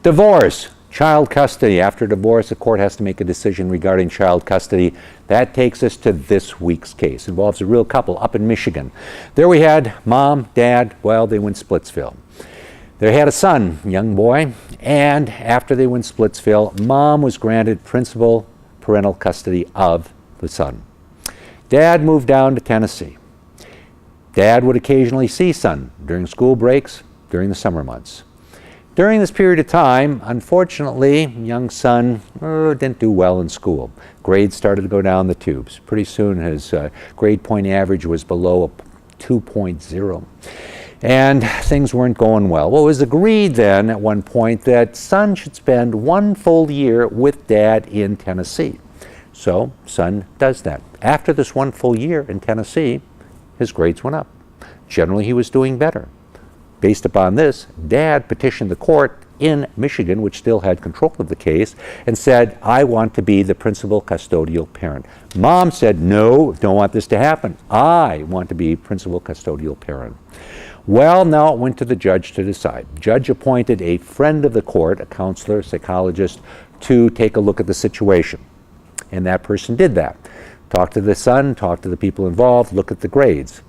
Divorce, child custody. After divorce, the court has to make a decision regarding child custody. That takes us to this week's case. It involves a real couple up in Michigan. There we had mom, dad, well, they went Splitsville. They had a son, young boy, and after they went Splitsville, mom was granted principal parental custody of the son. Dad moved down to Tennessee. Dad would occasionally see son during school breaks, during the summer months. During this period of time, unfortunately, young son didn't do well in school. Grades started to go down the tubes. Pretty soon his grade point average was below a 2.0. And things weren't going well. Well, it was agreed then at one point that son should spend 1 full year with dad in Tennessee. So son does that. After this 1 full year in Tennessee, his grades went up. Generally, he was doing better. Based upon this, dad petitioned the court in Michigan, which still had control of the case, and said, I want to be the principal custodial parent. Mom said, no, don't want this to happen. I want to be principal custodial parent. Well, now it went to the judge to decide. Judge appointed a friend of the court, a counselor, psychologist, to take a look at the situation. And that person did that. Talked to the son, talked to the people involved, looked at the grades,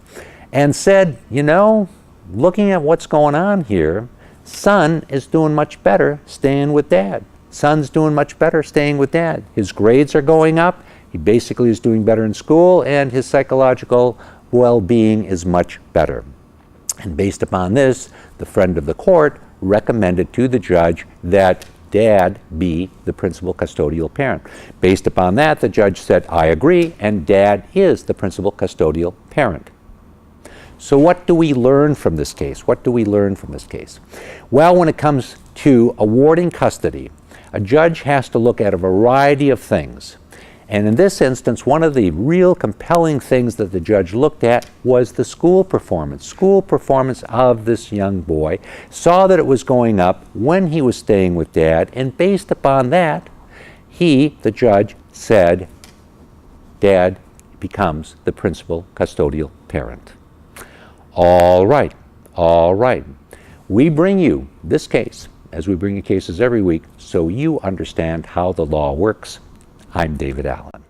and said, you know, looking at what's going on here, son is doing much better staying with dad. Son's doing much better staying with dad. His grades are going up. He basically is doing better in school, and his psychological well-being is much better. And based upon this, the friend of the court recommended to the judge that dad be the principal custodial parent. Based upon that, the judge said, I agree, and dad is the principal custodial parent. So what do we learn from this case? What do we learn from this case? Well, when it comes to awarding custody, a judge has to look at a variety of things. And in this instance, one of the real compelling things that the judge looked at was the school performance. School performance of this young boy. Saw that it was going up when he was staying with dad, and based upon that, he, the judge, said, dad becomes the principal custodial parent. All right, all right. We bring you this case, as we bring you cases every week, so you understand how the law works. I'm David Allen.